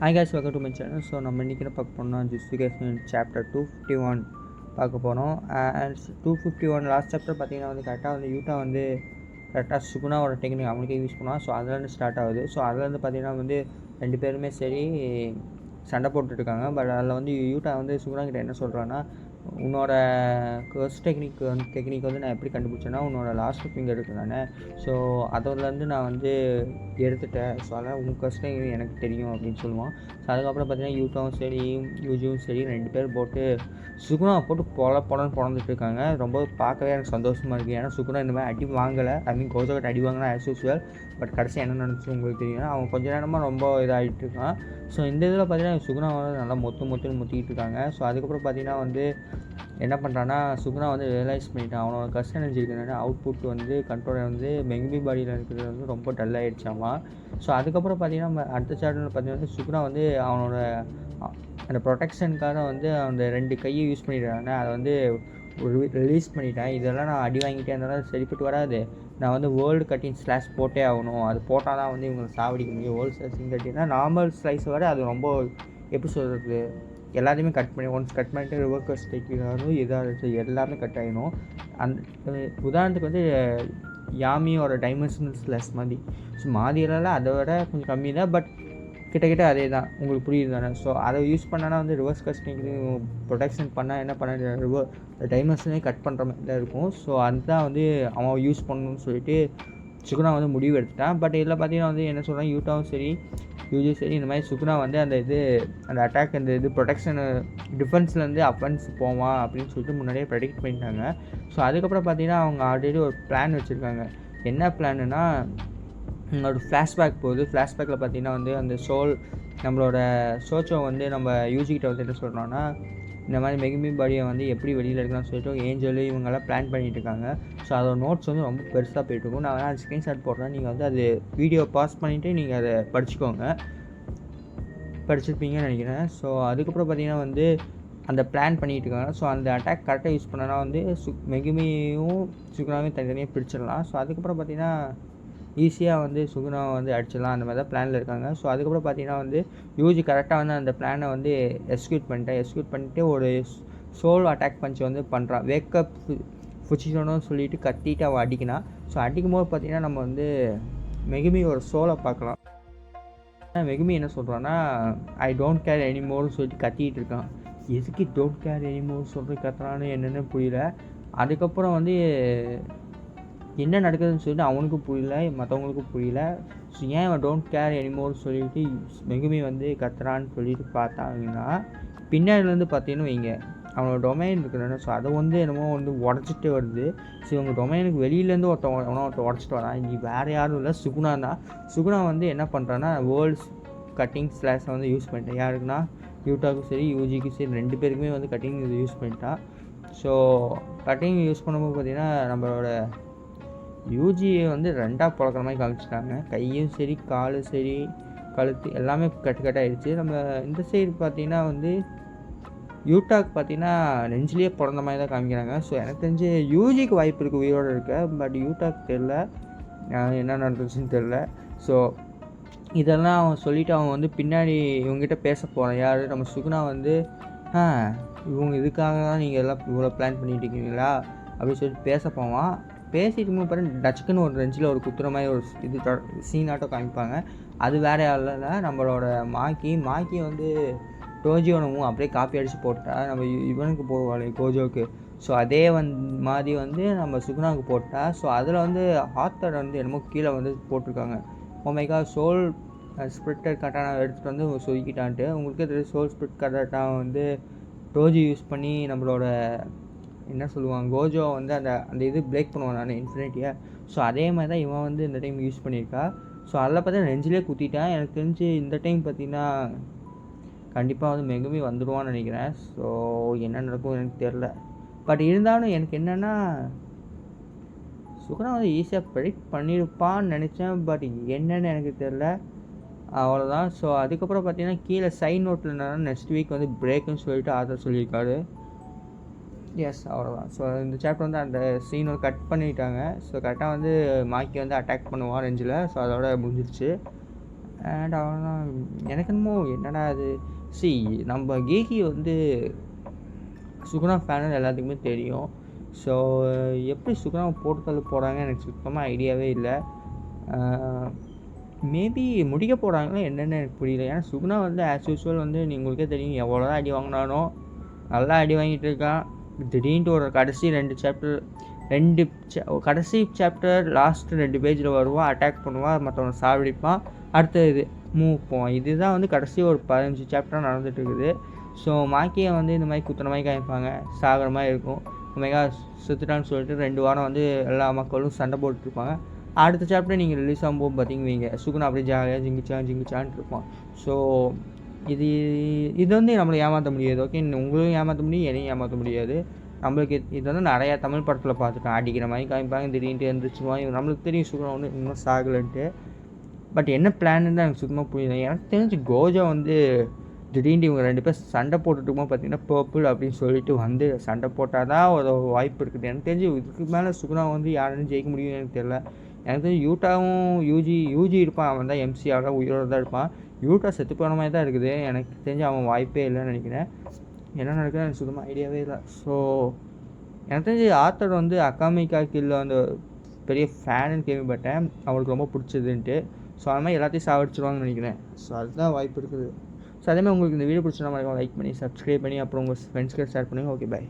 Hi guys, welcome to my channel. So நம்ம இன்றைக்கி என்ன பார்க்க போனோம்னா ஜஸ்டிஃபிகேஷன் சாப்டர் 251 பார்க்க போகிறோம். அண்ட் 251 லாஸ்ட் சாப்டர் பார்த்தீங்கன்னா வந்து கரெக்டாக வந்து யூட்டா வந்து கரெக்டாக சுகுணாவோட டெக்னிக் அவனுக்கே யூஸ் பண்ணுவான். ஸோ அதுலேருந்து ஸ்டார்ட் ஆகுது. ஸோ அதுலேருந்து பார்த்தீங்கன்னா வந்து ரெண்டு பேருமே சரி சண்டை போட்டுட்ருக்காங்க. பட் அதில் வந்து யூட்டா வந்து சுகுணா கிட்ட என்ன சொல்கிறான்னா, உன்னோட கர்ஸ் டெக்னிக் வந்து நான் எப்படி கண்டுபிடிச்சேன்னா உன்னோட லாஸ்ட் ஃபிங்கர் இருக்குது தானே, ஸோ அதுலேருந்து நான் வந்து எடுத்துட்டேன். ஸோ அதனால் உங்கள் கர்ஸ் டெக்னிக் எனக்கு தெரியும் அப்படின்னு சொல்லுவான். ஸோ அதுக்கப்புறம் பார்த்தீங்கன்னா யூட்டாவும் சரி யூஜியும் சரி ரெண்டு பேர் போட்டு சுகுணாவை போட்டு பொலன்னு பிறந்துட்டு இருக்காங்க. ரொம்ப பார்க்கவே எனக்கு சந்தோஷமாக இருக்குது. ஏன்னா சுகுணா இந்த மாதிரி அடி வாங்கலை, ஐ மீன் கோஜோகிட்ட அடி வாங்கினா ஆஸ் யூஸ்வல். பட் கடைசி என்ன நடந்துச்சு உங்களுக்கு தெரியும். அவன் கொஞ்ச நேரமாக ரொம்ப இதாகிட்டு இருக்கான். ஸோ இந்த இதில் பார்த்தீங்கன்னா சுகுணா வந்து நல்லா மொத்துன்னு முத்திக்கிட்டு இருக்காங்க. ஸோ அதுக்கப்புறம் பார்த்தீங்கன்னா வந்து என்ன பண்ணுறான்னா, சுகுணா வந்து ரியலைஸ் பண்ணிட்டான் அவனோட கர்ஸ் எனர்ஜி இருக்கிறனால அவுட்புட் வந்து கண்ட்ரோலர் வந்து மெங்குமி பாடியில் இருக்கிறது வந்து ரொம்ப டல் ஆகிடுச்சாமா. ஸோ அதுக்கப்புறம் பார்த்தீங்கன்னா அடுத்த சாப்டரில் பார்த்தீங்கன்னா சுகுணா வந்து அவனோட அந்த ப்ரொடெக்ஷனுக்காக வந்து அந்த ரெண்டு கையை யூஸ் பண்ணிடுறாங்க. அதை வந்து ரிலீஸ் பண்ணிட்டேன். இதெல்லாம் நான் அடி வாங்கிட்டே இருந்தாலும் சரிப்பட்டு வராது. நான் வந்து வேர்ல்டு கட்டிங் ஸ்லாஷ் போட்டே ஆகணும். அது போட்டால் தான் வந்து இவங்களை சாவடிக்க முடியும். வேர்ல்டு ஸ்லாஷிங் கட்டிங்னா நார்மல் ஸ்லைஸை விட அது ரொம்ப எப்படி சொல்கிறது, எல்லாத்தையுமே கட் பண்ணி ஒன்ஸ் கட் பண்ணிட்டு ரிவர்ஸ் தைக்கிறாரும் இதாக எல்லாமே கட் ஆகிடும். அந்த உதாரணத்துக்கு வந்து யாமியோட டைமென்ஷனல் ஸ்லாஷ் மாதிரி. ஸோ மாதியெல்லாம் அதை விட கொஞ்சம் கம்மி தான், பட் கிட்டக்கிட்ட அதே தான். உங்களுக்கு புரியுது தானே. ஸோ அதை யூஸ் பண்ணால் வந்து ரிவர்ஸ் கஸ்டிங் ப்ரொடெக்ஷன் பண்ணால் என்ன பண்ண டைமென்ஷனே கட் பண்ணுற மாதிரி தான் இருக்கும். ஸோ அதுதான் வந்து அவன் யூஸ் பண்ணணும்னு சொல்லிட்டு சுகுணா வந்து முடிவு எடுத்துட்டான். பட் இதில் பார்த்தீங்கன்னா வந்து என்ன சொல்கிறான், யூட்டாவும் சரி யூஜியும் சரி இந்த மாதிரி சுகுணா வந்து அந்த அட்டாக் அந்த ப்ரொடெக்ஷனு டிஃபென்ஸ்லேருந்து அஃபென்ஸ் போவான் அப்படின்னு சொல்லிட்டு முன்னாடியே ப்ரெடிக்ட் பண்ணிட்டாங்க. ஸோ அதுக்கப்புறம் பார்த்தீங்கன்னா அவங்க ஆல்ரெடி ஒரு பிளான் வச்சுருக்காங்க. என்ன பிளான்னா, ஒரு ஃப்ளாஷ்பேக் போகுது. ஃப்ளாஷ்பேக்கில் பார்த்தீங்கன்னா வந்து அந்த நம்மளோட சோச்சோ வந்து நம்ம யூஜிக்கிட்ட வந்து என்ன சொல்கிறோன்னா, இந்த மாதிரி மெகுமி பாடியை வந்து எப்படி வெளியில் எடுக்கலாம்னு சொல்லிட்டு ஏஞ்சலு இவங்கெல்லாம் பிளான் பண்ணிகிட்டு இருக்காங்க. ஸோ அதோட நோட்ஸ் வந்து ரொம்ப பெருசாக போய்ட்டுருக்கும். நான் வேணால் ஸ்க்ரீன்ஷாட் போடுறேன், நீங்கள் வந்து அது வீடியோ பாஸ் பண்ணிவிட்டு நீங்கள் அதை படிச்சிருப்பீங்கன்னு நினைக்கிறேன். ஸோ அதுக்கப்புறம் பார்த்தீங்கன்னா வந்து அந்த பிளான் பண்ணிகிட்டு இருக்காங்க. ஸோ அந்த அட்டாக் கரெக்டாக யூஸ் பண்ணனா வந்து மெகுமியும் சுகுணாவையும் தனித்தனியாக பிரிச்சிடலாம். ஸோ அதுக்கப்புறம் பார்த்தீங்கன்னா ஈஸியாக வந்து சுகுணாவை வந்து அடிச்சிடலாம், அந்த மாதிரி தான் பிளானில் இருக்காங்க. ஸோ அதுக்கப்புறம் பார்த்தீங்கன்னா வந்து யூஜி கரெக்டாக வந்து அந்த பிளானை வந்து எக்ஸிக்யூட் பண்ணிட்டு ஒரு சோல் அட்டாக் பஞ்ச் வந்து பண்ணுறான். வேக்கப் ஃபுச்சினோன்னு சொல்லிட்டு கத்திட்டு அவன் அடிக்கினான். ஸோ அடிக்கும்போது பார்த்தீங்கன்னா நம்ம வந்து மெகுமியோட சோலை பார்க்கலாம். மெகுமி என்ன சொல்கிறான்னா, ஐ டோன்ட் கேர் எனிமோர்னு சொல்லிட்டு கத்திக்கிட்டு இருக்கான். எதுக்கு டோன்ட் கேர் எனிமோர் சொல்லிட்டு கத்துறான்னு என்னென்னு புரியல. அதுக்கப்புறம் வந்து என்ன நடக்குதுன்னு சொல்லிட்டு அவனுக்கும் புரியல, மற்றவங்களுக்கும் புரியல. ஸோ ஏன் அவன் டோன்ட் கேர் எனிமோர்னு சொல்லிட்டு மெகுமி வந்து கத்துறான்னு சொல்லிட்டு பார்த்தாங்கன்னா, பின்னாடிலேருந்து பார்த்தீங்கன்னு வைங்க அவனோட டொமைன் இருக்கிறான. ஸோ அதை வந்து என்னமோ வந்து உடச்சிட்டு வருது. ஸோ இவங்க டொமைனுக்கு வெளியிலேருந்து ஒருத்தன் உடச்சிட்டு வரான். இங்கே வேறு யாரும் இல்லை, சுகுணா தான். சுகுணா வந்து என்ன பண்ணுறான்னா வேர்ல்ட்ஸ் கட்டிங் ஸ்லாஷை வந்து யூஸ் பண்ணிட்டேன். யாருக்குன்னா யூட்டாவுக்கும் சரி யூஜிக்கும் சரி ரெண்டு பேருக்குமே வந்து கட்டிங் இது யூஸ் பண்ணிட்டான். ஸோ கட்டிங் யூஸ் பண்ணும்போது பார்த்திங்கன்னா நம்மளோட யூஜியை வந்து ரெண்டாக பிறக்கிற மாதிரி காமிச்சிட்டாங்க. கையும் சரி காலும் சரி கழுத்து எல்லாமே கட்டாகிடுச்சு. நம்ம இந்த சைடு பார்த்திங்கன்னா வந்து யூட்டாக்கு பார்த்திங்கன்னா நெஞ்சிலேயே பிறந்த மாதிரி தான் காமிக்கிறாங்க. ஸோ எனக்கு தெரிஞ்சு யூஜிக்கு வாய்ப்பு இருக்குது உயிரோடு இருக்க, பட் யூட்டாக்கு தெரில என்ன நடந்துச்சுன்னு தெரில. ஸோ இதெல்லாம் அவன் சொல்லிவிட்டு அவன் வந்து பின்னாடி இவங்ககிட்ட பேச போகிறான். யார் நம்ம சுகுணா வந்து இவங்க இதுக்காக தான் நீங்கள் எல்லாம் இவ்வளோ பிளான் பண்ணிட்டு இருக்கீங்களா அப்படின்னு சொல்லிட்டு பேச போவான். பேசிட்டு பாருங்க டச்சுக்குன்னு ஒரு ரெஞ்சில் ஒரு குத்துற மாதிரி ஒரு இது சீனாட்டம் காமிப்பாங்க. அது வேறு யாரில் நம்மளோட மாக்கி வந்து டோஜியோனமும் அப்படியே காப்பி அடித்து போட்டால் நம்ம இவனுக்கு போடுவாள் கோஜோவுக்கு. ஸோ அதே மாதிரி வந்து நம்ம சுகுணாவுக்கு போட்டால். ஸோ அதில் வந்து ஹாத்தர் வந்து என்னமோ கீழே வந்து போட்டிருக்காங்க, ஓமைக்கா சோல் ஸ்பிரிட்டர் கட்டானா எடுத்துகிட்டு வந்து சொருக்கிட்டான்ட்டு. உங்களுக்கு தெரியும் சோல் ஸ்பிரிட் கட்டானா வந்து டோஜி யூஸ் பண்ணி நம்மளோட என்ன சொல்லுவாங்க கோஜோ வந்து அந்த இது பிரேக் பண்ணுவான் நான் இன்ஃபினிட்டியை. ஸோ அதே மாதிரி தான் இவன் வந்து இந்த டைம் யூஸ் பண்ணியிருக்கா. ஸோ அதில் பார்த்தா நெஞ்சிலே குத்திட்டான். எனக்கு தெரிஞ்சு இந்த டைம் பார்த்திங்கன்னா கண்டிப்பாக வந்து மெகுமி வந்துடுவான்னு நினைக்கிறேன். ஸோ என்ன நடக்கும் எனக்கு தெரில. பட் இருந்தாலும் எனக்கு என்னென்னா சுகுணா வந்து ஈஸியாக ப்ரெடிக்ட் பண்ணியிருப்பான்னு நினச்சேன். பட் என்னென்னு எனக்கு தெரில, அவ்வளோதான். ஸோ அதுக்கப்புறம் பார்த்திங்கன்னா கீழே சைன் நோட்டில் என்னன்னா நெக்ஸ்ட் வீக் வந்து பிரேக்குன்னு சொல்லிட்டு ஆதர் சொல்லியிருக்காரு. எஸ், அவ்வளோதான். ஸோ இந்த சாப்டர் வந்து அந்த சீனை கட் பண்ணிட்டாங்க. ஸோ கரெக்டாக வந்து மாக்கி வந்து அட்டாக் பண்ணுவான் ரெஞ்சில். ஸோ அதோட முடிஞ்சிருச்சு. அண்ட் அவன்லாம் எனக்கு என்னமோ என்னடா அது நம்ம கேகி வந்து சுகுணா ஃபேனு எல்லாத்துக்குமே தெரியும். ஸோ எப்படி சுகுணாவை போட்டு தள்ளி போகிறாங்க எனக்கு சுத்தமாக ஐடியாவே இல்லை. மேபி முடிக்க போகிறாங்களா என்னென்னு எனக்கு புரியல. ஏன்னா சுகுணா வந்து ஆஸ் யூஸ்வல் வந்து உங்களுக்கே தெரியும் எவ்வளோ தான் அடி வாங்கினாலும் நல்லா அடி வாங்கிட்டு இருக்கான். திடீர்னு ஒரு கடைசி சாப்டர் லாஸ்ட்டு 2 பேஜில் வருவான், அட்டாக் பண்ணுவான், மற்றவனை சாவடிப்பான், அடுத்த இது மூவ் போவான். இதுதான் வந்து கடைசி ஒரு 15 சாப்டராக நடந்துட்டு இருக்குது. ஸோ மாக்கியை வந்து இந்த மாதிரி குத்துற மாதிரி காமிப்பாங்க, சாகிற மாதிரி இருக்கும். ஒமேகா செத்துட்டான்னு சொல்லிட்டு 2 வாரம் வந்து எல்லா மக்களும் சண்டை போட்டுருப்பாங்க. அடுத்த சாப்டர் நீங்கள் ரிலீஸ் ஆகும்போது பார்த்தீங்க சுகுணா அப்படியே ஜாலியாக ஜிங்கிச்சான்ட்டு இருப்பான். ஸோ இது வந்து நம்மளை ஏமாற்ற முடியாது. ஓகே, உங்களையும் ஏமாற்ற முடியும், என்னையும் ஏமாற்ற முடியாது. நம்மளுக்கு இது வந்து நிறையா தமிழ் படத்தில் பார்த்துட்டோம். அடிக்கிற மாதிரி காமிப்பாங்க, திடீர்னு எழுந்திரிச்சுவாங்க. நம்மளுக்கு தெரியும் சுகுணா வந்து இன்னும் சாகலைன்ட்டு. பட் என்ன பிளான்னு தான் எனக்கு சுத்தமாக புரியல. எனக்கு தெரிஞ்சு கோஜா வந்து திடீர்னு இவங்க 2 பேர் சண்டை போட்டுட்டுமா பார்த்தீங்கன்னா பர்பிள் அப்படின்னு சொல்லிட்டு வந்து சண்டை போட்டால் தான் ஒரு வாய்ப்பு இருக்குது. எனக்கு தெரிஞ்சு இதுக்கு மேலே சுகுணா வந்து யாருன்னு ஜெயிக்க முடியும்னு எனக்கு தெரியல. எனக்கு தெரிஞ்சு யூட்டாவும் யூஜி இருப்பான், அவன் தான் எம்சியாக உயிரோடு தான் இருப்பான். யூட்டா செத்து போன மாதிரி தான் இருக்குது. எனக்கு தெரிஞ்சு அவன் வாய்ப்பே இல்லைன்னு நினைக்கிறேன். என்ன நடக்குதுன்னு எனக்கு சுத்தமாக ஐடியாவே இல்லை. ஸோ எனக்கு தெரிஞ்சு ஆத்தர் வந்து அகாமிகா கில்ல வந்து பெரிய ஃபேனுன்னு கேள்விப்பட்டேன், அவளுக்கு ரொம்ப பிடிச்சதுன்ட்டு. ஸோ அது மாதிரி எல்லாத்தையும் சாவடிச்சிருவாங்கன்னு நினைக்கிறேன். ஸோ அதுதான் வாய்ப்பு இருக்குது. ஸோ அதேமாதிரி உங்களுக்கு இந்த வீடியோ பிடிச்சா மறக்காம லைக் பண்ணி சப்ஸ்கிரைப் பண்ணி அப்புறம் உங்கள் ஃப்ரெண்ட்ஸ்க்கு ஷேர் பண்ணுங்கள். Okay, by.